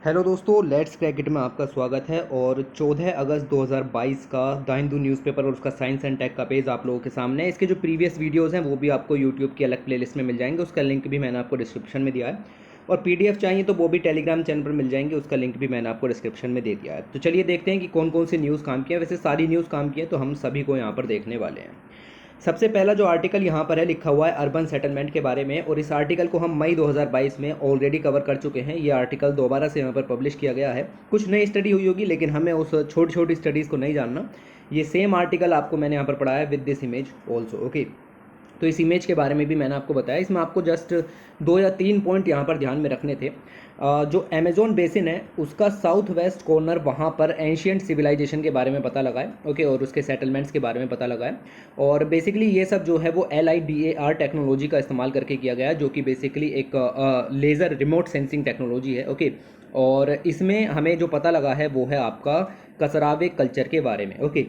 Hello दोस्तों, let's crack it में आपका स्वागत है। और 14 अगस्त 2022 का द हिंदू न्यूज़पेपर और उसका साइंस एंड टेक का पेज आप लोगों के सामने है। इसके जो प्रीवियस वीडियोस हैं वो भी आपको यूट्यूब की अलग प्लेलिस्ट में मिल जाएंगे, उसका लिंक भी मैंने आपको डिस्क्रिप्शन में दिया है। और पीडीएफ चाहिए तो वो भी टेलीग्राम चैनल पर मिल जाएंगे, उसका लिंक भी मैंने आपको डिस्क्रिप्शन में दे दिया है। तो चलिए देखते हैं कि कौन कौन सी न्यूज़ काम किया है। वैसे सारी न्यूज़ काम की है तो हम सभी को यहाँ पर देखने वाले हैं। सबसे पहला जो आर्टिकल यहाँ पर है लिखा हुआ है अर्बन सेटलमेंट के बारे में, और इस आर्टिकल को हम मई 2022 में ऑलरेडी कवर कर चुके हैं। ये आर्टिकल दोबारा से यहाँ पर पब्लिश किया गया है। कुछ नई स्टडी हुई होगी लेकिन हमें उस छोटी छोटी स्टडीज़ को नहीं जानना। ये सेम आर्टिकल आपको मैंने यहाँ पर पढ़ाया है with this image also, okay. तो इस इमेज के बारे में भी मैंने आपको बताया। इसमें आपको जस्ट 2 या 3 पॉइंट यहाँ पर ध्यान में रखने थे। जो अमेजोन बेसिन है उसका साउथ वेस्ट कॉर्नर, वहाँ पर एंशियंट सिविलाइजेशन के बारे में पता लगा है, ओके, और उसके सेटलमेंट्स के बारे में पता लगा है। और बेसिकली ये सब जो है वो LIDAR टेक्नोलॉजी का इस्तेमाल करके किया गया है, जो कि बेसिकली एक लेज़र रिमोट सेंसिंग टेक्नोलॉजी है, ओके। और इसमें हमें जो पता लगा है वो है आपका कसरावे कल्चर के बारे में, ओके।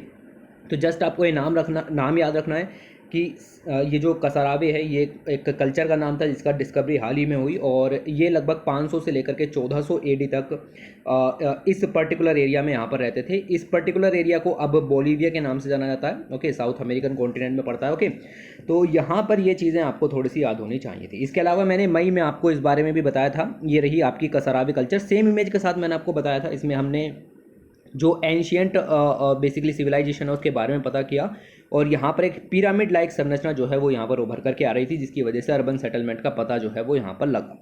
तो जस्ट आपको ये नाम याद रखना है कि ये जो कसरावे है ये एक कल्चर का नाम था जिसका डिस्कवरी हाल ही में हुई, और ये लगभग 500 से लेकर के 1400 AD तक इस पर्टिकुलर एरिया में यहाँ पर रहते थे। इस पर्टिकुलर एरिया को अब बोलीविया के नाम से जाना जाता है, ओके, साउथ अमेरिकन कॉन्टिनेंट में पड़ता है, ओके। तो यहाँ पर ये चीज़ें आपको थोड़ी सी याद होनी चाहिए थी। इसके अलावा मैंने मई में आपको इस बारे में भी बताया था। ये रही आपकी कसरावे कल्चर, सेम इमेज के साथ मैंने आपको बताया था। इसमें हमने जो एंशियंट बेसिकली सिविलाइजेशन है उसके बारे में पता किया, और यहाँ पर एक पिरामिड लाइक संरचना जो है वो यहाँ पर उभर करके आ रही थी, जिसकी वजह से अर्बन सेटलमेंट का पता जो है वो यहाँ पर लगा।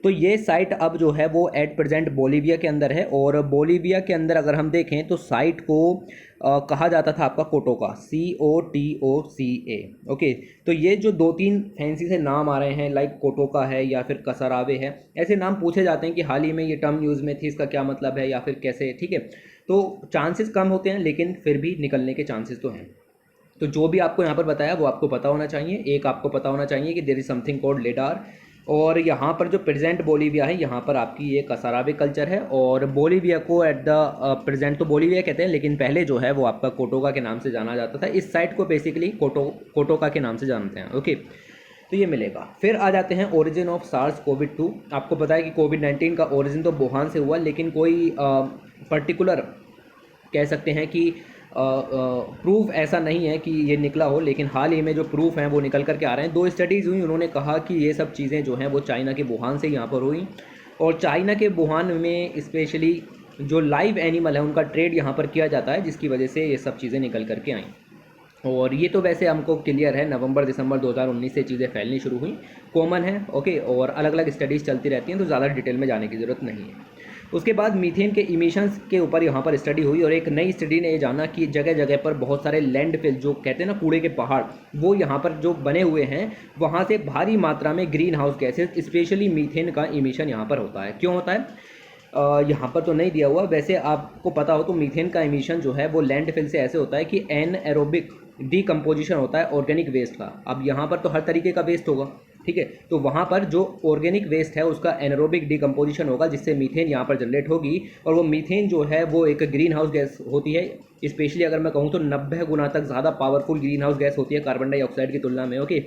तो ये साइट अब जो है वो एट प्रेजेंट बोलीविया के अंदर है, और बोलीविया के अंदर अगर हम देखें तो साइट को कहा जाता था आपका कोटोका, COTOCA, ओके। तो ये जो 2-3 फैंसी से नाम आ रहे हैं, लाइक कोटोका है या फिर कसरावे है, ऐसे नाम पूछे जाते हैं कि हाल ही में ये टर्म न्यूज़ में थी, इसका क्या मतलब है या फिर कैसे, ठीक है। तो चांसेस कम होते हैं लेकिन फिर भी निकलने के चांसेस तो हैं। तो जो भी आपको यहाँ पर बताया वो आपको पता होना चाहिए। एक आपको पता होना चाहिए कि there is something called lidar, और यहाँ पर जो प्रेजेंट बोलीविया है यहाँ पर आपकी ये कसरावे कल्चर है। और बोलीविया को एट द प्रेजेंट तो बोलीविया कहते हैं, लेकिन पहले जो है वो आपका कोटोका के नाम से जाना जाता था। इस साइट को बेसिकली कोटोका के नाम से जानते हैं, ओके। तो ये मिलेगा। फिर आ जाते हैं ओरिजिन ऑफ सार्स कोविड-2। आपको पता है कि कोविड-19 का ओरिजिन तो वुहान से हुआ, लेकिन कोई पर्टिकुलर कह सकते हैं कि प्रूफ ऐसा नहीं है कि ये निकला हो, लेकिन हाल ही में जो प्रूफ हैं वो निकल करके आ रहे हैं। 2 स्टडीज़ हुई, उन्होंने कहा कि ये सब चीज़ें जो हैं वो चाइना के वुहान से यहाँ पर हुई, और चाइना के वुहान में स्पेशली जो लाइव एनिमल है उनका ट्रेड यहाँ पर किया जाता है, जिसकी वजह से ये सब चीज़ें निकल करके आई। और ये तो वैसे हमको क्लियर है, नवंबर दिसंबर 2019 से चीज़ें फैलनी शुरू हुई, कॉमन है, ओके। और अलग अलग स्टडीज़ चलती रहती हैं तो ज़्यादा डिटेल में जाने की ज़रूरत नहीं है। उसके बाद मीथेन के इमिशंस के ऊपर यहाँ पर स्टडी हुई, और एक नई स्टडी ने ये जाना कि जगह जगह पर बहुत सारे लैंडफिल, जो कहते हैं ना कूड़े के पहाड़, वो यहाँ पर जो बने हुए हैं वहाँ से भारी मात्रा में green house gases specially methane का इमिशन यहाँ पर होता है। क्यों होता है यहाँ पर तो नहीं दिया हुआ, वैसे आपको पता हो तो मीथेन का इमिशन जो है वो लैंडफिल से ऐसे होता है कि एनएरोबिक डीकम्पोजिशन होता है ऑर्गेनिक वेस्ट का। अब यहाँ पर तो हर तरीके का वेस्ट होगा, ठीक है। तो वहाँ पर जो ऑर्गेनिक वेस्ट है उसका एनएरोबिक डीकम्पोजिशन होगा, जिससे मीथेन यहाँ पर जनरेट होगी, और वो मीथेन जो है वो एक ग्रीन हाउस गैस होती है। स्पेशली अगर मैं कहूँ तो 90 गुना तक ज़्यादा पावरफुल ग्रीन हाउस गैस होती है कार्बन डाइऑक्साइड की तुलना में, ओके।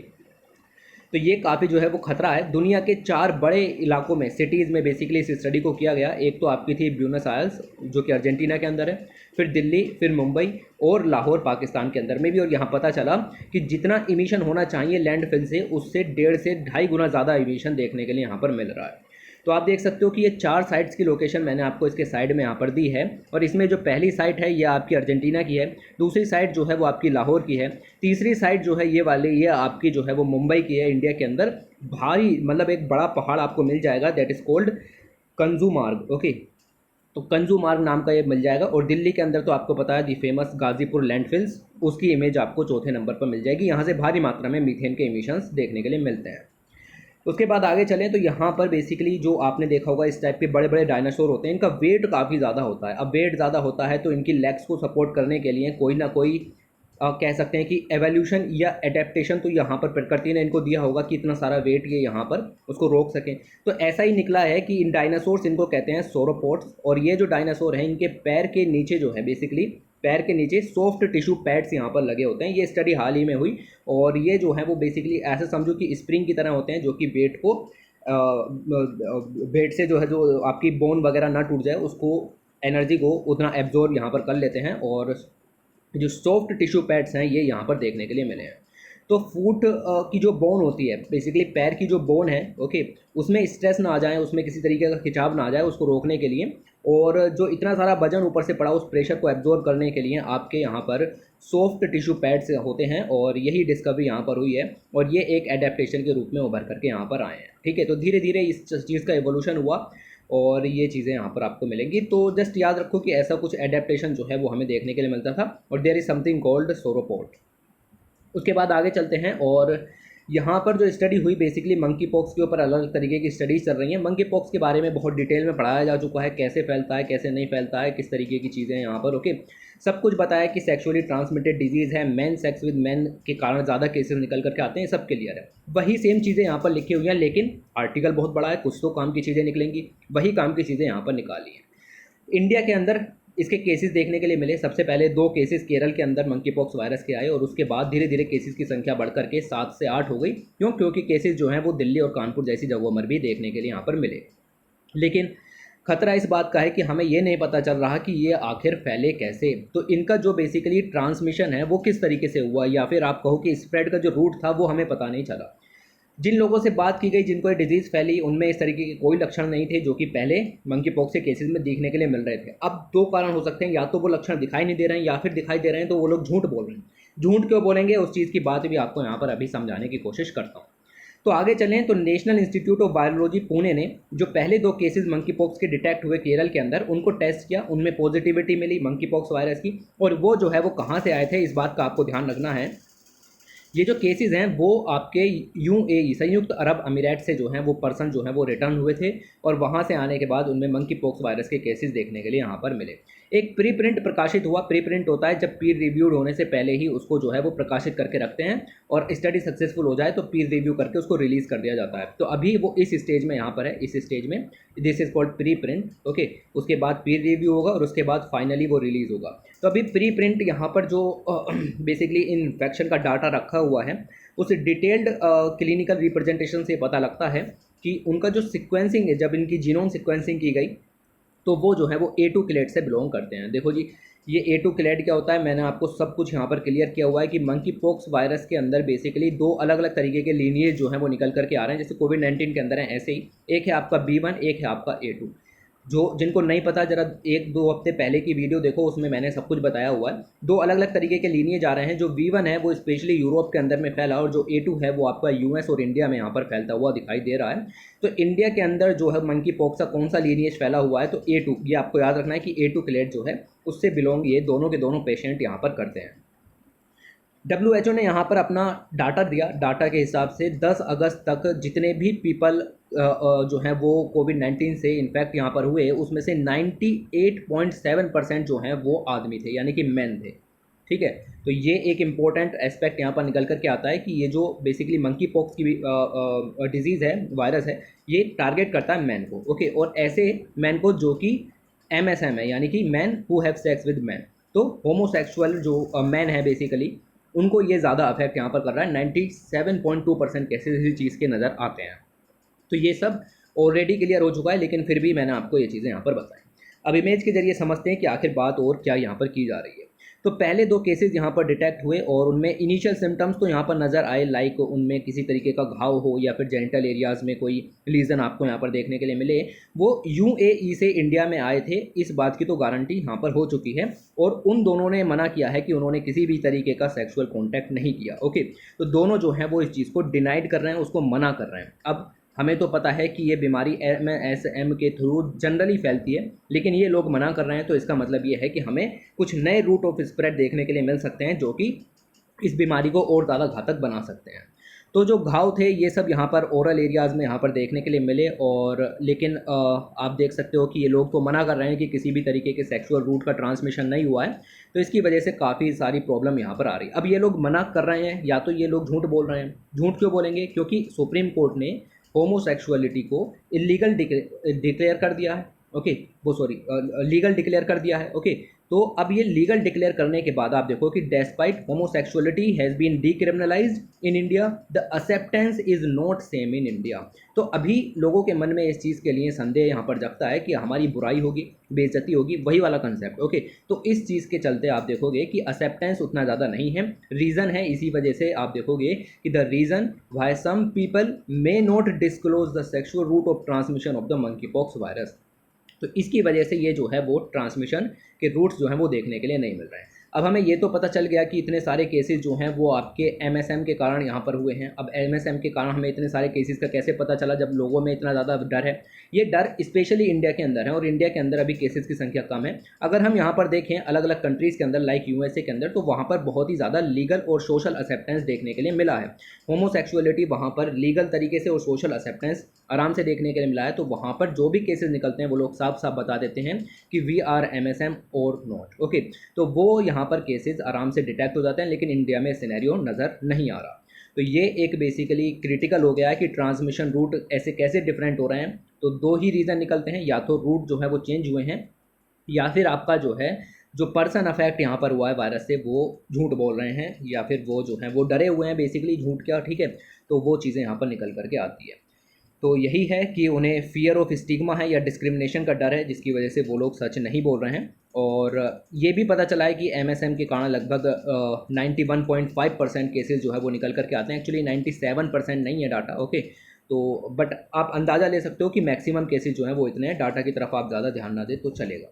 तो ये काफ़ी जो है वो खतरा है। दुनिया के 4 बड़े इलाकों में, सिटीज़ में बेसिकली इस स्टडी को किया गया। एक तो आपकी थी ब्यूनस आयर्स जो कि अर्जेंटीना के अंदर है, फिर दिल्ली, फिर मुंबई और लाहौर पाकिस्तान के अंदर में भी। और यहाँ पता चला कि जितना इमिशन होना चाहिए लैंडफिल से, उससे 1.5 से 2.5 गुना ज़्यादा इमिशन देखने के लिए यहाँ पर मिल रहा है। तो आप देख सकते हो कि ये 4 साइट्स की लोकेशन मैंने आपको इसके साइड में यहाँ पर दी है। और इसमें जो पहली साइट है ये आपकी अर्जेंटीना की है, दूसरी साइट जो है वो आपकी लाहौर की है, तीसरी साइट जो है ये वाली ये आपकी जो है वो मुंबई की है। इंडिया के अंदर भारी मतलब एक बड़ा पहाड़ आपको मिल जाएगा, दैट इज़ कॉल्ड कंजूमार्ग, ओके। तो कंजूमार्ग नाम का ये मिल जाएगा। और दिल्ली के अंदर तो आपको पता है दी फेमस गाजीपुर लैंडफिल्स, उसकी इमेज आपको चौथे नंबर पर मिल जाएगी। यहाँ से भारी मात्रा में मीथेन के इमिशंस देखने के लिए मिलते हैं। उसके बाद आगे चलें तो यहाँ पर बेसिकली जो आपने देखा होगा इस टाइप के बड़े बड़े डायनासोर होते हैं, इनका वेट काफ़ी ज़्यादा होता है। अब वेट ज़्यादा होता है तो इनकी लेग्स को सपोर्ट करने के लिए कोई ना कोई कह सकते हैं कि एवोल्यूशन या एडेप्टेशन तो यहाँ पर प्रकृति ने इनको दिया होगा कि इतना सारा वेट ये यहाँ पर उसको रोक सकें। तो ऐसा ही निकला है कि इन डायनासोर्स, इनको कहते हैं सोरोपोड्स, और ये जो डायनासोर हैं इनके पैर के नीचे जो है बेसिकली पैर के नीचे सॉफ्ट टिश्यू पैड्स यहाँ पर लगे होते हैं। ये स्टडी हाल ही में हुई, और ये जो है वो बेसिकली ऐसे समझो कि स्प्रिंग की तरह होते हैं जो कि वेट को बेड से जो है, जो आपकी बोन वगैरह ना टूट जाए, उसको एनर्जी को उतना एब्जॉर्ब यहाँ पर कर लेते हैं। और जो सॉफ्ट टिश्यू पैड्स हैं ये यहाँ पर देखने के लिए मिले हैं। तो फुट की जो बोन होती है, बेसिकली पैर की जो बोन है, ओके, उसमें स्ट्रेस ना आ जाए, उसमें किसी तरीके का खिंचाव ना आ जाए, उसको रोकने के लिए और जो इतना सारा वजन ऊपर से पड़ा उस प्रेशर को एब्जॉर्ब करने के लिए आपके यहाँ पर सॉफ्ट टिश्यू पैड्स होते हैं। और यही डिस्कवरी यहाँ पर हुई है और ये एक एडेप्टेशन के रूप में उभर करके यहाँ पर आए हैं। ठीक है, तो धीरे धीरे इस चीज़ का एवोल्यूशन हुआ और ये चीज़ें यहाँ पर आपको मिलेंगी। तो जस्ट याद रखो कि ऐसा कुछ एडेप्टेशन जो है वो हमें देखने के लिए मिलता था और देयर इज़ समथिंग कॉल्ड सोरोपोड। उसके बाद आगे चलते हैं और यहाँ पर जो स्टडी हुई, बेसिकली मंकी पॉक्स के ऊपर अलग अलग तरीके की स्टडीज़ चल रही हैं। मंकी पॉक्स के बारे में बहुत डिटेल में पढ़ाया जा चुका है, कैसे फैलता है, कैसे नहीं फैलता है, किस तरीके की चीज़ें हैं यहाँ पर। ओके, सब कुछ बताया कि सेक्सुअली ट्रांसमिटेड डिजीज़ है, मैन सेक्स विद मैन के कारण ज़्यादा केसेस निकल करके आते हैं, सब क्लियर है। वही सेम चीज़ें यहाँ पर लिखी हुई हैं, लेकिन आर्टिकल बहुत बड़ा है, कुछ तो काम की चीज़ें निकलेंगी, वही काम की चीज़ें यहाँ पर निकाली हैं। इंडिया के अंदर इसके केसेस देखने के लिए मिले। सबसे पहले 2 केसेस केरल के अंदर मंकी पॉक्स वायरस के आए और उसके बाद धीरे धीरे केसेस की संख्या बढ़ करके 7 से 8 हो गई। क्यों? क्योंकि केसेस जो हैं वो दिल्ली और कानपुर जैसी जगहों पर भी देखने के लिए यहाँ पर मिले। लेकिन खतरा इस बात का है कि हमें ये नहीं पता चल रहा कि ये आखिर फैले कैसे। तो इनका जो बेसिकली ट्रांसमिशन है वो किस तरीके से हुआ, या फिर आप कहो कि स्प्रेड का जो रूट था वो हमें पता नहीं चला। जिन लोगों से बात की गई जिनको ये डिजीज़ फैली, उनमें इस तरीके के कोई लक्षण नहीं थे जो कि पहले मंकी पॉक्स के केसेस में देखने के लिए मिल रहे थे। अब 2 कारण हो सकते हैं, या तो वो लक्षण दिखाई नहीं दे रहे हैं या फिर दिखाई दे रहे हैं तो वो लोग झूठ बोल रहे हैं। झूठ क्यों बोलेंगे, उस चीज़ की बात भी आपको यहाँ पर अभी समझाने की कोशिश करता हूँ। तो आगे चलें तो national institute of virology Pune ने जो पहले 2 केसेस मंकी पॉक्स के डिटेक्ट हुए केरल के अंदर, उनको टेस्ट किया, उनमें पॉजिटिविटी मिली मंकी पॉक्स वायरस की। और वो जो है वो कहाँ से आए थे, इस बात का आपको ध्यान रखना है। ये जो केसेस हैं वो आपके यूएई संयुक्त अरब अमीरात से जो हैं वो पर्सन जो हैं वो रिटर्न हुए थे और वहाँ से आने के बाद उनमें मंकी पॉक्स वायरस के केसेस देखने के लिए यहाँ पर मिले। एक प्री प्रिंट प्रकाशित हुआ। प्री प्रिंट होता है जब पीर रिव्यूड होने से पहले ही उसको जो है वो प्रकाशित करके रखते हैं और स्टडी सक्सेसफुल हो जाए तो पीर रिव्यू करके उसको रिलीज़ कर दिया जाता है। तो अभी वो इस स्टेज में यहाँ पर है, इस स्टेज में this is called pre print. Okay, उसके बाद पीर रिव्यू होगा और उसके बाद फाइनली वो रिलीज़ होगा। तो अभी प्री प्रिंट यहाँ पर जो बेसिकली इन्फेक्शन का डाटा रखा हुआ है उस डिटेल्ड क्लिनिकल रिप्रेजेंटेशन से पता लगता है कि उनका जो सिक्वेंसिंग है, जब इनकी जीनोम सिक्वेंसिंग की गई तो वो जो है वो A2 क्लेड से बिलोंग करते हैं। देखो जी, ये A2 क्लेड क्या होता है, मैंने आपको सब कुछ यहाँ पर क्लियर किया हुआ है कि मंकी पॉक्स वायरस के अंदर बेसिकली 2 अलग अलग तरीके के लीनिएज जो हैं वो निकल करके आ रहे हैं, जैसे कोविड-19 के अंदर है ऐसे ही। एक है आपका B1, एक है आपका A2। जो जिनको नहीं पता, जरा 1-2 हफ्ते पहले की वीडियो देखो, उसमें मैंने सब कुछ बताया हुआ है। 2 अलग अलग तरीके के लीनिएज आ रहे हैं। जो V1 है वो स्पेशली यूरोप के अंदर में फैला और जो A2 है वो आपका US और इंडिया में यहाँ पर फैलता हुआ दिखाई दे रहा है। तो इंडिया के अंदर जो है मंकी पॉक्स का कौन सा लीनिएज फैला हुआ है, तो A2, ये आपको याद रखना है कि A2 क्लेड जो है उससे बिलोंग ये दोनों के दोनों पेशेंट यहाँ पर करते हैं। WHO ने यहाँ पर अपना डाटा दिया। डाटा के हिसाब से 10 अगस्त तक जितने भी पीपल जो हैं वो कोविड-19 से इन्फेक्ट यहाँ पर हुए, उसमें से 98.7% जो हैं वो आदमी थे, यानी कि मैन थे। ठीक है, तो ये एक इम्पोर्टेंट एस्पेक्ट यहाँ पर निकल कर के आता है कि ये जो बेसिकली मंकी पॉक्स की डिजीज़ है, वायरस है, ये टारगेट करता है मैन को। ओके, और ऐसे मैन को जो कि MSM है, यानी कि man who have sex with man. तो होमोसेक्सुअल जो मैन है बेसिकली, उनको ये ज़्यादा अफेक्ट यहाँ पर कर रहा है। 97.2% केसेज इसी चीज़ के नज़र आते हैं। तो ये सब ऑलरेडी क्लियर हो चुका है, लेकिन फिर भी मैंने आपको ये चीज़ें यहाँ पर बताई। अब इमेज के जरिए समझते हैं कि आखिर बात और क्या यहाँ पर की जा रही है। तो पहले 2 केसेस यहाँ पर डिटेक्ट हुए और उनमें इनिशियल सिम्टम्स तो यहाँ पर नज़र आए, लाइक उनमें किसी तरीके का घाव हो या फिर जेनिटल एरियाज़ में कोई लीजन आपको यहाँ पर देखने के लिए मिले। वो UAE से इंडिया में आए थे, इस बात की तो गारंटी यहाँ पर हो चुकी है। और उन दोनों ने मना किया है कि उन्होंने किसी भी तरीके का सेक्सुअल कॉन्टैक्ट नहीं किया। ओके, तो दोनों जो हैं वो इस चीज़ को डिनाइड कर रहे हैं, उसको मना कर रहे हैं। अब हमें तो पता है कि ये बीमारी MSM के थ्रू जनरली फैलती है, लेकिन ये लोग मना कर रहे हैं, तो इसका मतलब ये है कि हमें कुछ नए रूट ऑफ स्प्रेड देखने के लिए मिल सकते हैं जो कि इस बीमारी को और ज़्यादा घातक बना सकते हैं। तो जो घाव थे ये सब यहाँ पर ओरल एरियाज़ में यहाँ पर देखने के लिए मिले, और लेकिन आप देख सकते हो कि ये लोग तो मना कर रहे हैं कि किसी भी तरीके के सेक्सुअल रूट का ट्रांसमिशन नहीं हुआ है। तो इसकी वजह से काफ़ी सारी प्रॉब्लम यहाँ पर आ रही है। अब ये लोग मना कर रहे हैं, या तो ये लोग झूठ बोल रहे हैं। झूठ क्यों बोलेंगे? क्योंकि सुप्रीम कोर्ट ने होमोसेक्सुअलिटी को इलीगल डिक्लेयर कर दिया है। ओके, वो सॉरी लीगल डिक्लेयर कर दिया है। ओके, तो अब ये लीगल डिक्लेयर करने के बाद आप देखो कि despite homosexuality has been decriminalized in India, the acceptance is not same in India. तो अभी लोगों के मन में इस चीज़ के लिए संदेह यहाँ पर जगता है कि हमारी बुराई होगी, बेइज्जती होगी, वही वाला कंसेप्ट। ओके, तो इस चीज़ के चलते आप देखोगे कि एक्सेप्टेंस उतना ज़्यादा नहीं है। रीज़न है, इसी वजह से आप देखोगे कि the reason why some people may not disclose the sexual route of transmission of the monkeypox virus. तो इसकी वजह से ये जो है वो ट्रांसमिशन के रूट्स जो हैं वो देखने के लिए नहीं मिल रहे हैं। अब हमें ये तो पता चल गया कि इतने सारे केसेस जो हैं वो आपके एमएसएम के कारण यहाँ पर हुए हैं। अब एमएसएम के कारण हमें इतने सारे केसेस का कैसे पता चला, जब लोगों में इतना ज़्यादा डर है। ये डर स्पेशली इंडिया के अंदर है और इंडिया के अंदर अभी केसेस की संख्या कम है। अगर हम यहाँ पर देखें अलग अलग कंट्रीज़ के अंदर लाइक यूएसए के अंदर, तो वहाँ पर बहुत ही ज़्यादा लीगल और सोशल एक्सेप्टेंस देखने के लिए मिला है। होमोसेक्सुअलिटी वहाँ पर लीगल तरीके से और सोशल एक्सेप्टेंस आराम से देखने के लिए मिला है। तो वहाँ पर जो भी केसेस निकलते हैं वो लोग साफ साफ बता देते हैं कि वी आर एमएसएम और नॉट। ओके, तो वो यहाँ पर केसेस आराम से डिटेक्ट हो जाते हैं, लेकिन इंडिया में सिनेरियो नज़र नहीं आ रहा। तो ये एक बेसिकली क्रिटिकल हो गया है कि ट्रांसमिशन रूट ऐसे कैसे डिफरेंट हो रहे हैं। तो दो ही रीज़न निकलते हैं, या तो रूट जो है वो चेंज हुए हैं, या फिर आपका जो है जो पर्सन अफेक्ट यहाँ पर हुआ है वायरस से वो झूठ बोल रहे हैं, या फिर वो जो है वो डरे हुए हैं बेसिकली, झूठ क्या, ठीक है। तो वो चीज़ें यहाँ पर निकल करके आती है। तो यही है कि उन्हें फियर ऑफ स्टिग्मा है या डिस्क्रिमिनेशन का डर है, जिसकी वजह से वो लोग सच नहीं बोल रहे हैं। और ये भी पता चला है कि एमएसएम के कारण लगभग 91.5% केसेस जो है वो निकल करके आते हैं। एक्चुअली 97% नहीं है डाटा। ओके, तो बट आप अंदाज़ा ले सकते हो कि मैक्सिमम केसेस जो हैं वो इतने हैं। डाटा की तरफ आप ज़्यादा ध्यान ना दें तो चलेगा।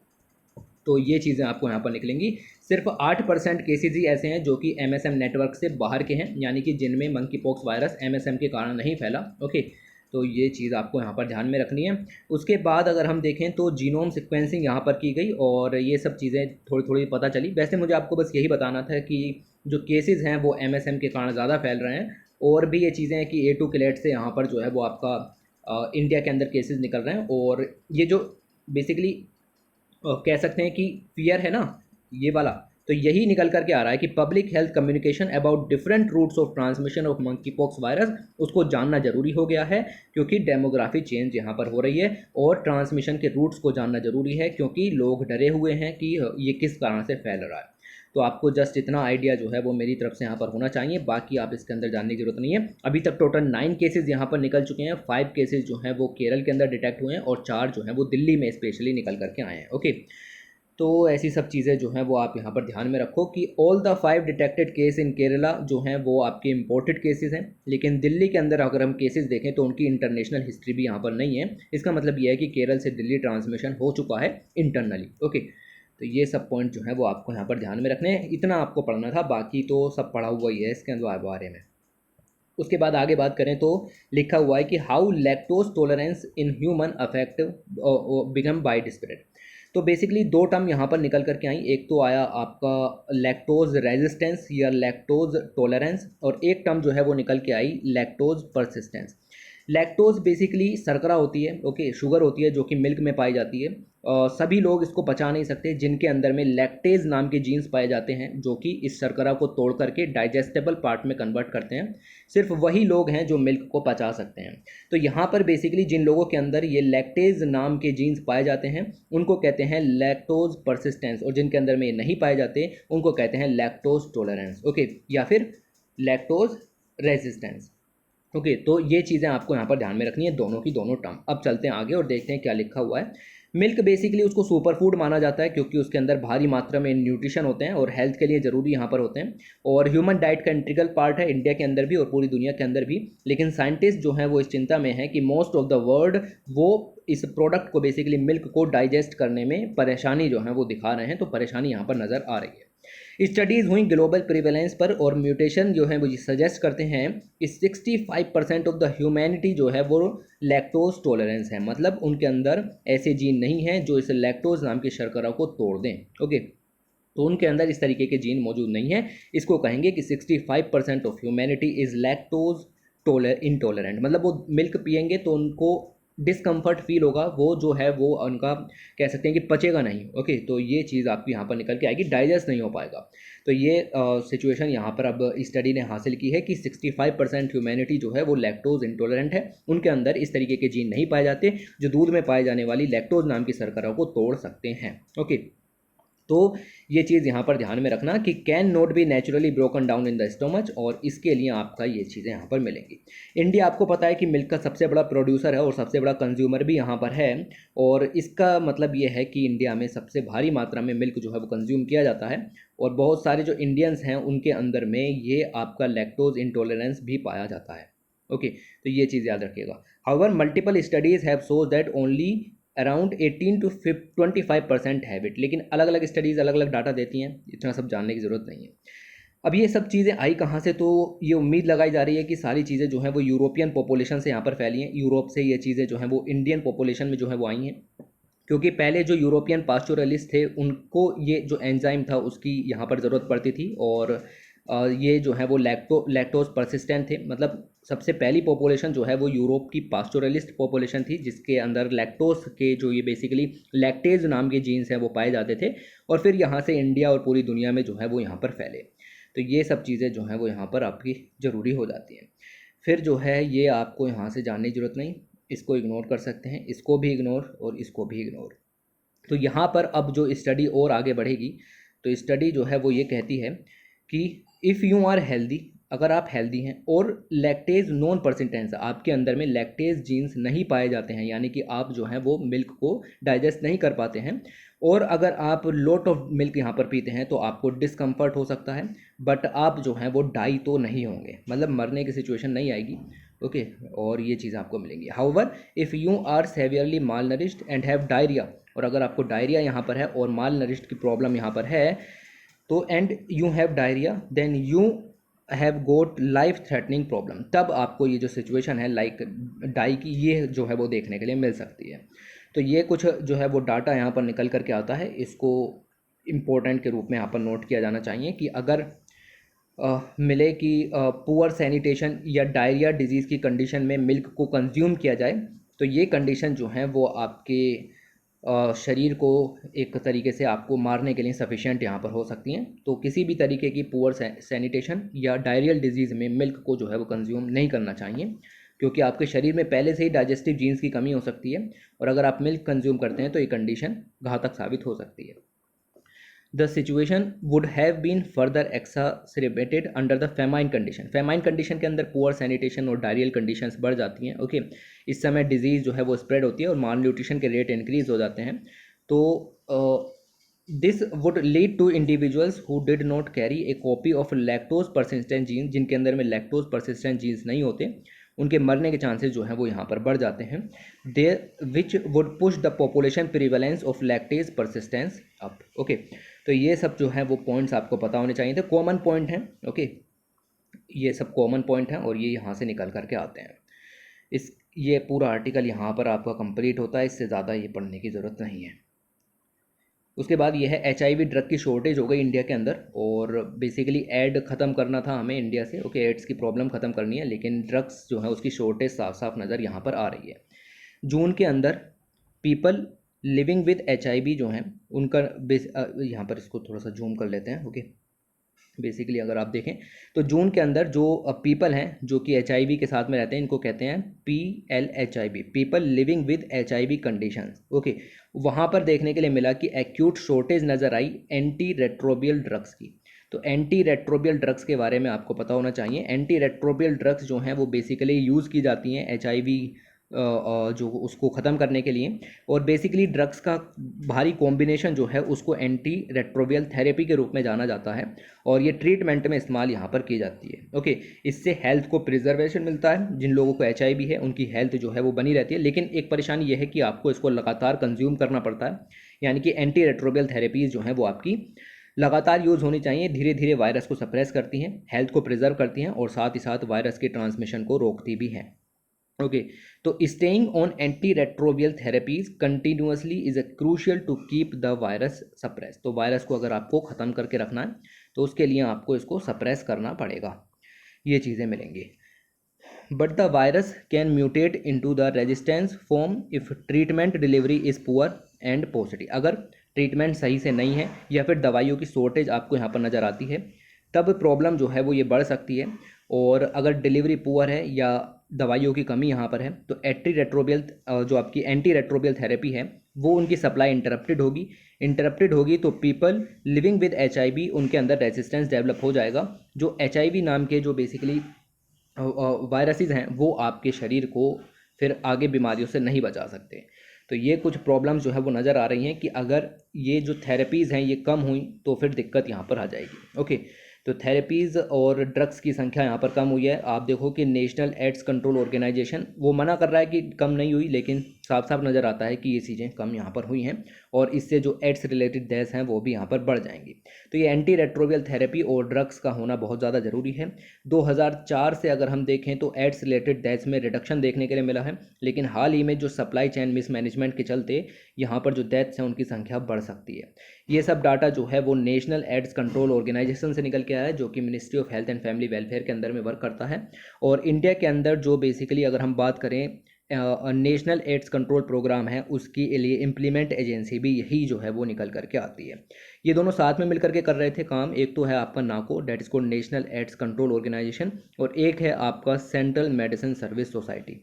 तो ये चीज़ें आपको यहाँ पर निकलेंगी। सिर्फ 8% केसेज ही ऐसे हैं जो कि एमएसएम नेटवर्क से बाहर के हैं, यानी कि जिनमें मंकी पॉक्स वायरस एमएसएम के कारण नहीं फैला। ओके, तो ये चीज़ आपको यहाँ पर ध्यान में रखनी है। उसके बाद अगर हम देखें तो जीनोम सिक्वेंसिंग यहाँ पर की गई और ये सब चीज़ें थोड़ी थोड़ी पता चली। वैसे मुझे आपको बस यही बताना था कि जो केसेस हैं वो एमएसएम के कारण ज़्यादा फैल रहे हैं। और भी ये चीज़ें हैं कि A2 क्लेट से यहाँ पर जो है वो आपका इंडिया के अंदर केसेस निकल रहे हैं। और ये जो बेसिकली कह सकते हैं कि फियर है ना ये वाला, तो यही निकल करके आ रहा है कि public health communication about different routes of transmission of monkeypox virus उसको जानना जरूरी हो गया है, क्योंकि डेमोग्राफी चेंज यहाँ पर हो रही है। और ट्रांसमिशन के रूट्स को जानना जरूरी है, क्योंकि लोग डरे हुए हैं कि ये किस कारण से फैल रहा है। तो आपको जस्ट इतना आइडिया जो है वो मेरी तरफ से यहाँ पर होना चाहिए, बाकी आप इसके अंदर जानने की जरूरत नहीं है। अभी तक टोटल 9 केसेस यहाँ पर निकल चुके हैं। 5 केसेस जो हैं वो केरल के अंदर डिटेक्ट हुए हैं और 4 जो हैं वो दिल्ली में स्पेशली निकल करके आए हैं। ओके, तो ऐसी सब चीज़ें जो हैं वो आप यहाँ पर ध्यान में रखो कि all the 5 detected case in Kerala जो हैं वो आपके इंपोर्टेड केसेस हैं। लेकिन दिल्ली के अंदर अगर हम केसेस देखें तो उनकी इंटरनेशनल हिस्ट्री भी यहाँ पर नहीं है। इसका मतलब ये है कि केरल से दिल्ली ट्रांसमिशन हो चुका है इंटरनली। ओके, तो ये सब पॉइंट जो है वो आपको यहाँ पर ध्यान में रखने हैं। इतना आपको पढ़ना था, बाकी तो सब पढ़ा हुआ ही है इसके अंदर बारे में। उसके बाद आगे बात करें तो लिखा हुआ है कि how lactose tolerance in human affect become by spread. तो बेसिकली 2 टर्म यहाँ पर निकल करके आई। एक तो आया आपका लैक्टोज रेजिस्टेंस या लैक्टोज टॉलरेंस, और एक टर्म जो है वो निकल के आई लैक्टोज परसिस्टेंस। लैक्टोज बेसिकली शर्करा होती है, ओके, शुगर होती है जो कि मिल्क में पाई जाती है। सभी लोग इसको पचा नहीं सकते, जिनके अंदर में लैक्टेज नाम के जीन्स पाए जाते हैं जो कि इस शर्करा को तोड़ करके डाइजेस्टेबल पार्ट में कन्वर्ट करते हैं। सिर्फ वही लोग हैं जो मिल्क को पचा सकते हैं। तो यहाँ पर बेसिकली जिन लोगों के अंदर ये लैक्टेज नाम के जीन्स पाए जाते हैं उनको कहते हैं लैक्टोज परसिस्टेंस, और जिनके अंदर में ये नहीं पाए जाते उनको कहते हैं लैक्टोज टॉलरेंस। ओके, या फिर लैक्टोज रेजिस्टेंस। ओके, तो ये चीज़ें आपको यहाँ पर ध्यान में रखनी है, दोनों की दोनों टर्म। अब चलते हैं आगे और देखते हैं क्या लिखा हुआ है। मिल्क बेसिकली उसको सुपर फूड माना जाता है क्योंकि उसके अंदर भारी मात्रा में न्यूट्रिशन होते हैं और हेल्थ के लिए ज़रूरी यहाँ पर होते हैं, और ह्यूमन डाइट का इंटीग्रल पार्ट है इंडिया के अंदर भी और पूरी दुनिया के अंदर भी। लेकिन साइंटिस्ट जो हैं वो इस चिंता में है कि मोस्ट ऑफ द वर्ल्ड वो इस प्रोडक्ट को बेसिकली मिल्क को डाइजेस्ट करने में परेशानी जो है वो दिखा रहे हैं। तो परेशानी यहाँ पर नज़र आ रही है। स्टडीज़ हुई ग्लोबल प्रिवेलेंस पर, और म्यूटेशन जो है वो सजेस्ट करते हैं कि 65% ऑफ द ह्यूमैनिटी जो है वो लैक्टोज टॉलरेंस है। मतलब उनके अंदर ऐसे जीन नहीं हैं जो इस लैक्टोज नाम की शर्करा को तोड़ दें। ओके, तो उनके अंदर इस तरीके के जीन मौजूद नहीं है। इसको कहेंगे कि 65% of humanity is lactose intolerant. मतलब वो मिल्क पियेंगे तो उनको डिस्कम्फर्ट फील होगा, वो जो है वो उनका कह सकते हैं कि पचेगा नहीं। ओके, तो ये चीज़ आपकी यहाँ पर निकल के आएगी, डाइजेस्ट नहीं हो पाएगा। तो ये सिचुएशन यहाँ पर अब स्टडी ने हासिल की है कि 65% ह्यूमैनिटी जो है वो लैक्टोज इंटॉलरेंट है। उनके अंदर इस तरीके के जीन नहीं पाए जाते जो दूध में पाए जाने वाली लैक्टोज नाम की शर्करा को तोड़ सकते हैं। ओके, तो ये चीज़ यहाँ पर ध्यान में रखना कि can not be naturally broken down in the stomach, और इसके लिए आपका ये चीज़ें यहाँ पर मिलेंगी। इंडिया आपको पता है कि मिल्क का सबसे बड़ा प्रोड्यूसर है और सबसे बड़ा कंज्यूमर भी यहाँ पर है, और इसका मतलब ये है कि इंडिया में सबसे भारी मात्रा में मिल्क जो है वो कंज्यूम किया जाता है, और बहुत सारे जो इंडियंस हैं उनके अंदर में ये आपका लैक्टोज इंटॉलरेंस भी पाया जाता है। ओके, तो ये चीज़ याद रखिएगा। However multiple studies have shows that only around 18 to 25% habit, लेकिन अलग अलग स्टडीज़ अलग अलग डाटा देती हैं, इतना सब जानने की ज़रूरत नहीं है। अब ये सब चीज़ें आई कहाँ से, तो ये उम्मीद लगाई जा रही है कि सारी चीज़ें जो हैं वो यूरोपियन पॉपुलेशन से यहाँ पर फैली हैं, यूरोप से ये चीज़ें जो हैं वो इंडियन पॉपुलेशन में जो है वो आई हैं, क्योंकि पहले जो यूरोपियन पास्चुरलिस्ट थे उनको ये जो एंजाइम था उसकी यहाँ पर ज़रूरत पड़ती थी, और ये जो है वो लैक्टोज परसिस्टेंट थे। मतलब सबसे पहली पॉपुलेशन जो है वो यूरोप की पास्चुरलिस्ट पॉपुलेशन थी, जिसके अंदर लैक्टोज के जो ये बेसिकली लैक्टेज नाम के जीन्स हैं वो पाए जाते थे, और फिर यहाँ से इंडिया और पूरी दुनिया में जो है वो यहाँ पर फैले। तो ये सब चीज़ें जो हैं वो यहाँ पर आपकी ज़रूरी हो जाती हैं। फिर जो है ये आपको यहाँ से जानने की ज़रूरत नहीं, इसको इग्नोर कर सकते हैं, इसको भी इग्नोर और इसको भी इग्नोर। तो यहाँ पर अब जो स्टडी और आगे बढ़ेगी, तो स्टडी जो है वो ये कहती है कि इफ़ यू आर हेल्दी, अगर आप हेल्दी हैं और लैक्टेज नॉन परसिस्टेंस, आपके अंदर में लैक्टेज जीन्स नहीं पाए जाते हैं, यानी कि आप जो हैं वो मिल्क को डाइजेस्ट नहीं कर पाते हैं, और अगर आप लॉट ऑफ मिल्क यहाँ पर पीते हैं तो आपको डिस्कम्फर्ट हो सकता है, बट आप जो हैं वो डाई तो नहीं होंगे, मतलब मरने की सिचुएशन नहीं आएगी। ओके, और ये चीज़ आपको मिलेंगी। However if you are severely malnourished and have diarrhoea, और अगर आपको डायरिया यहाँ पर है और माल नरिश्ड की प्रॉब्लम यहाँ पर है, तो and you have diarrhoea then you have got life threatening problem, तब आपको ये जो सिचुएशन है लाइक डाई की, ये जो है वो देखने के लिए मिल सकती है। तो ये कुछ जो है वो डाटा यहाँ पर निकल करके आता है, इसको इम्पोर्टेंट के रूप में यहाँ पर नोट किया जाना चाहिए कि अगर मिले कि पुअर सैनिटेशन या डायरिया डिजीज़ की कंडीशन में मिल्क को कंज्यूम किया जाए, तो ये कंडीशन जो है वो आपके शरीर को एक तरीके से आपको मारने के लिए सफिशिएंट यहाँ पर हो सकती हैं। तो किसी भी तरीके की पुअर सैनिटेशन या डायरियल डिजीज़ में मिल्क को जो है वो कंज्यूम नहीं करना चाहिए, क्योंकि आपके शरीर में पहले से ही डाइजेस्टिव जीन्स की कमी हो सकती है, और अगर आप मिल्क कंज्यूम करते हैं तो ये कंडीशन घातक साबित हो सकती है। The situation would have been further exacerbated under the famine condition, famine condition के अंदर पुअर सैनिटेशन और डायरियल कंडीशंस बढ़ जाती हैं। ओके, इस समय डिजीज़ जो है वो स्प्रेड होती है और माल न्यूट्रिशन के रेट इंक्रीज हो जाते हैं। तो this would lead to individuals who did not carry a copy of lactose persistent gene, जिनके अंदर में लैक्टोज परसिस्टेंट जीन्स नहीं होते, उनके मरने के चांसेस जो हैं वो यहाँ पर बढ़ जाते हैं। They which would push the population prevalence of lactase persistence up. Okay, तो ये सब जो है वो पॉइंट्स आपको पता होने चाहिए थे, कॉमन पॉइंट हैं। ओके, ये सब कॉमन पॉइंट हैं और ये यहाँ से निकल करके आते हैं। ये पूरा आर्टिकल यहाँ पर आपका कंप्लीट होता है, इससे ज़्यादा ये पढ़ने की ज़रूरत नहीं है। उसके बाद ये है HIV ड्रग की शॉर्टेज हो गई इंडिया के अंदर, और बेसिकली एड ख़त्म करना था हमें इंडिया से। ओके, एड्स की प्रॉब्लम ख़त्म करनी है, लेकिन ड्रग्स जो है उसकी शॉर्टेज साफ साफ नज़र यहाँ पर आ रही है। जून के अंदर पीपल लिविंग विद HIV जो हैं उनका यहाँ पर इसको थोड़ा सा जूम कर लेते हैं। ओके, बेसिकली अगर आप देखें तो जून के अंदर जो पीपल हैं जो कि HIV के साथ में रहते हैं, इनको कहते हैं PLHIB, people living with HIV conditions. Okay, वहाँ पर देखने के लिए मिला कि एक्यूट शॉर्टेज नज़र आई एंटी रेट्रोबियल ड्रग्स की। तो एंटी रेट्रोबियल ड्रग्स के बारे में आपको पता होना चाहिए। एंटी रेट्रोबियल ड्रग्स जो हैं वो बेसिकली यूज़ की जाती हैं HIV जो उसको ख़त्म करने के लिए, और बेसिकली ड्रग्स का भारी कॉम्बिनेशन जो है उसको एंटी रेट्रोवियल थेरेपी के रूप में जाना जाता है, और ये ट्रीटमेंट में इस्तेमाल यहाँ पर की जाती है। ओके, इससे हेल्थ को प्रिजर्वेशन मिलता है, जिन लोगों को HIV है उनकी हेल्थ जो है वो बनी रहती है, लेकिन एक परेशानी ये है कि आपको इसको लगातार कंज्यूम करना पड़ता है, यानी कि एंटी रेट्रोवियल थेरेपीज़ जो हैं वो आपकी लगातार यूज़ होनी चाहिए। धीरे धीरे वायरस को सप्रेस करती हैं, हेल्थ को प्रिजर्व करती हैं, और साथ ही साथ वायरस के ट्रांसमिशन को रोकती भी हैं। ओके, तो staying on anti retroviral therapies continuously is a crucial to keep the virus suppress. तो वायरस को अगर आपको ख़त्म करके रखना है तो उसके लिए आपको इसको सप्रेस करना पड़ेगा, ये चीज़ें मिलेंगी। But the virus can mutate into the resistance form if treatment delivery is poor and positive. अगर ट्रीटमेंट सही से नहीं है या फिर दवाइयों की शॉर्टेज आपको यहाँ पर नज़र आती है, तब प्रॉब्लम जो है वो ये बढ़ सकती है, और अगर डिलीवरी पुअर है या दवाइयों की कमी यहाँ पर है, तो एंटी रेट्रोवियल जो आपकी एंटी रेट्रोवियल थेरेपी है वो उनकी सप्लाई इंटरप्टेड होगी तो पीपल लिविंग विद HIV उनके अंदर रेजिस्टेंस डेवलप हो जाएगा। जो HIV नाम के जो बेसिकली वायरसेस हैं वो आपके शरीर को फिर आगे बीमारियों से नहीं बचा सकते। तो ये कुछ प्रॉब्लम्स जो है वो नज़र आ रही हैं कि अगर ये जो थेरेपीज़ हैं ये कम हुई तो फिर दिक्कत यहाँ पर आ जाएगी। ओके, तो थेरेपीज़ और ड्रग्स की संख्या यहाँ पर कम हुई है। आप देखो कि नेशनल एड्स कंट्रोल ऑर्गेनाइजेशन वो मना कर रहा है कि कम नहीं हुई, लेकिन साफ साफ नज़र आता है कि ये चीज़ें कम यहाँ पर हुई हैं और इससे जो एड्स रिलेटेड डेथ्स हैं वो भी यहाँ पर बढ़ जाएंगी। तो ये एंटी रेट्रोवियल थेरेपी और ड्रग्स का होना बहुत ज़्यादा ज़रूरी है। 2004 से अगर हम देखें तो एड्स रिलेटेड डेथ्स में रिडक्शन देखने के लिए मिला है, लेकिन हाल ही में जो सप्लाई चेन मिसमैनेजमेंट के चलते यहाँ पर जो डेथ्स हैं उनकी संख्या बढ़ सकती है। ये सब डाटा जो है वो नेशनल एड्स कंट्रोल ऑर्गेनाइजेशन से निकल के आया है, जो कि ministry of health and family welfare के अंदर में वर्क करता है। और इंडिया के अंदर जो बेसिकली अगर हम बात करें नेशनल एड्स कंट्रोल प्रोग्राम है उसके लिए इम्प्लीमेंट एजेंसी भी यही जो है वो निकल करके आती है। ये दोनों साथ में मिल करके कर रहे थे काम। एक तो है आपका NACO, that is called National AIDS Control Organisation, और एक है आपका Central Medicine Service Society.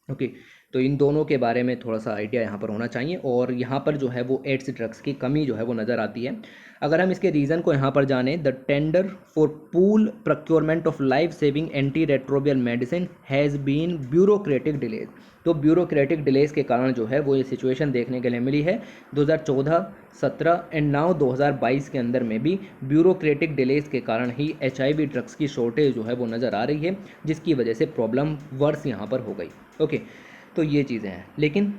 Okay, तो इन दोनों के बारे में थोड़ा सा आइडिया यहाँ पर होना चाहिए। और यहाँ पर जो है वो एड्स ड्रग्स की कमी जो है वो नज़र आती है। अगर हम इसके रीज़न को यहाँ पर जानें, the tender for pool procurement of life saving anti retroviral medicine has been bureaucratic delays. तो ब्यूरोक्रेटिक डिलेज के कारण जो है वो ये सिचुएशन देखने के लिए मिली है 2014, 17 एंड नाउ 2022 के अंदर में भी ब्यूरोक्रेटिक डिलेज के कारण ही HIV ड्रग्स की शॉर्टेज जो है वो नज़र आ रही है, जिसकी वजह से प्रॉब्लम वर्स यहाँ पर हो गई। ओके, तो ये चीज़ें हैं। लेकिन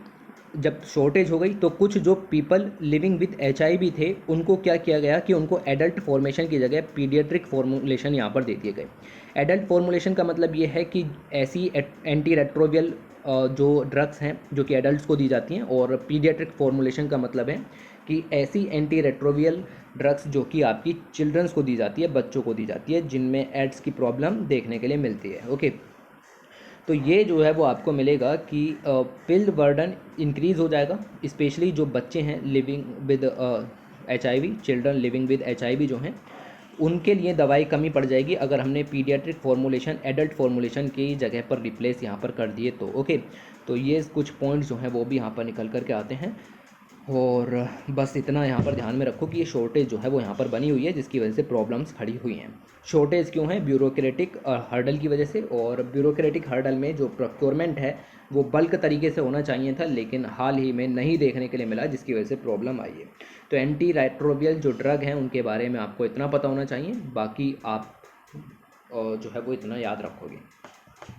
जब शॉर्टेज हो गई तो कुछ जो पीपल लिविंग विद HIV थे उनको क्या किया गया कि उनको एडल्ट फॉर्मेशन की जगह पीडियाट्रिक फॉर्मुलेशन यहाँ पर दे दिए गए। एडल्ट फॉर्मुलेशन का मतलब ये है कि ऐसी एंटी रेट्रोवियल जो ड्रग्स हैं जो कि एडल्ट्स को दी जाती हैं, और पीडियाट्रिक फॉर्मुलेशन का मतलब है कि ऐसी एंटी रेट्रोवियल ड्रग्स जो कि आपकी चिल्ड्रंस को दी जाती है, बच्चों को दी जाती है, जिनमें एड्स की प्रॉब्लम देखने के लिए मिलती है। ओके, तो ये जो है वो आपको मिलेगा कि पिल बर्डन इंक्रीज़ हो जाएगा, स्पेशली जो बच्चे हैं living with HIV, children living with HIV जो हैं उनके लिए दवाई कमी पड़ जाएगी अगर हमने पीडियाट्रिक फॉर्मुलेशन एडल्ट फॉर्मुलेशन की जगह पर रिप्लेस यहाँ पर कर दिए तो। ओके, तो ये कुछ पॉइंट्स जो हैं वो भी यहाँ पर निकल कर के आते हैं। और बस इतना यहाँ पर ध्यान में रखो कि ये शॉर्टेज जो है वो यहाँ पर बनी हुई है, जिसकी वजह से प्रॉब्लम्स खड़ी हुई हैं। शॉर्टेज क्यों है? ब्यूरोक्रेटिक हर्डल की वजह से। और ब्यूरोक्रेटिक हर्डल में जो प्रोक्योरमेंट है वो बल्क तरीके से होना चाहिए था, लेकिन हाल ही में नहीं देखने के लिए मिला, जिसकी वजह से प्रॉब्लम आई है। तो एंटी रेट्रोवियल जो ड्रग हैं उनके बारे में आपको इतना पता होना चाहिए, बाकी आप जो है वो इतना याद रखोगे।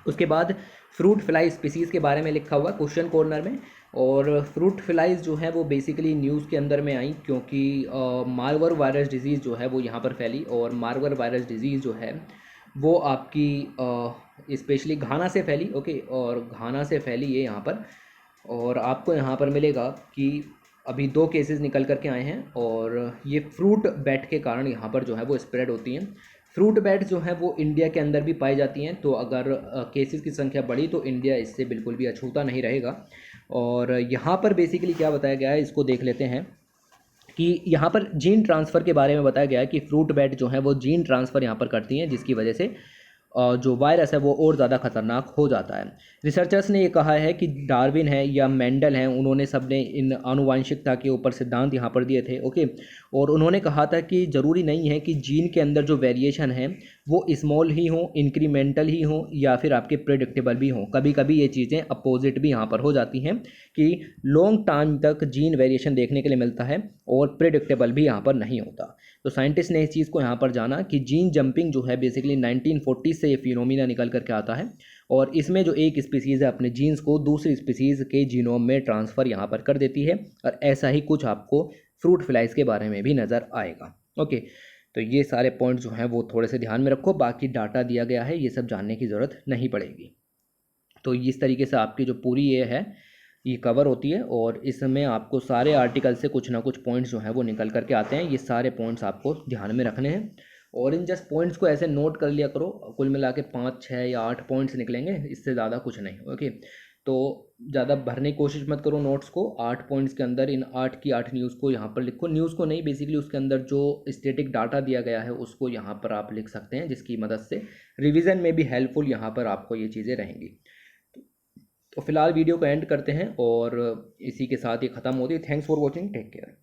उसके बाद फ्रूट फ्लाई स्पीसीज़ के बारे में लिखा हुआ क्वेश्चन कॉर्नर में। और फ्रूट फ्लाइज जो है वो बेसिकली न्यूज़ के अंदर में आई क्योंकि मार्बर वायरस डिजीज़ जो है वो यहाँ पर फैली। और मार्बर वायरस डिजीज़ जो है वो आपकी स्पेशली घाना से फैली। ओके, और घाना से फैली ये यहाँ पर। और आपको यहाँ पर मिलेगा कि अभी 2 केसेस निकल करके आए हैं, और ये फ्रूट बैट के कारण यहाँ पर जो है वो स्प्रेड होती हैं। फ्रूट बैट जो है वो इंडिया के अंदर भी पाई जाती हैं, तो अगर केसेस की संख्या बढ़ी तो इंडिया इससे बिल्कुल भी अछूता नहीं रहेगा। और यहाँ पर बेसिकली क्या बताया गया है इसको देख लेते हैं कि यहाँ पर जीन ट्रांसफ़र के बारे में बताया गया है कि फ्रूट बैट जो है वो जीन ट्रांसफ़र यहाँ पर करती हैं, जिसकी वजह से जो वायरस है वो और ज़्यादा खतरनाक हो जाता है। रिसर्चर्स ने ये कहा है कि डार्विन है या मेंडल हैं, उन्होंने सबने इन आनुवांशिकता के ऊपर सिद्धांत यहाँ पर दिए थे। ओके, और उन्होंने कहा था कि ज़रूरी नहीं है कि जीन के अंदर जो वेरिएशन है वो स्मॉल ही हो, इंक्रीमेंटल ही हो, या फिर आपके प्रेडिक्टेबल भी हो। कभी कभी ये चीज़ें अपोजिट भी यहाँ पर हो जाती हैं कि लॉन्ग टाइम तक जीन वेरिएशन देखने के लिए मिलता है और प्रेडिक्टेबल भी यहाँ पर नहीं होता। तो साइंटिस्ट ने इस चीज़ को यहाँ पर जाना कि जीन जंपिंग जो है बेसिकली 1940 से ये फिनोमिना निकल करके आता है, और इसमें जो एक स्पीसीज़ है अपने जीन्स को दूसरी स्पीसीज़ के जीनोम में ट्रांसफ़र यहाँ पर कर देती है। और ऐसा ही कुछ आपको फ्रूट फ्लाइज के बारे में भी नज़र आएगा। ओके, तो ये सारे पॉइंट जो हैं वो थोड़े से ध्यान में रखो, बाकी डाटा दिया गया है, ये सब जानने की ज़रूरत नहीं पड़ेगी। तो इस तरीके से आपकी जो पूरी ये है ये कवर होती है, और इसमें आपको सारे आर्टिकल से कुछ ना कुछ पॉइंट्स जो हैं वो निकल करके आते हैं। ये सारे पॉइंट्स आपको ध्यान में रखने हैं, और इन जस्ट पॉइंट्स को ऐसे नोट कर लिया करो। कुल मिला के 5, 6 या 8 पॉइंट्स निकलेंगे, इससे ज़्यादा कुछ नहीं। ओके, तो ज़्यादा भरने की कोशिश मत करो नोट्स को। 8 पॉइंट्स के अंदर इन 8 की 8 न्यूज़ को यहाँ पर लिखो, न्यूज़ को नहीं, बेसिकली उसके अंदर जो स्टैटिक डाटा दिया गया है उसको यहाँ पर आप लिख सकते हैं, जिसकी मदद से रिवीजन में भी हेल्पफुल यहाँ पर आपको ये चीज़ें रहेंगी। तो फिलहाल वीडियो को एंड करते हैं और इसी के साथ ये ख़त्म होती है। Thanks for watching, take care.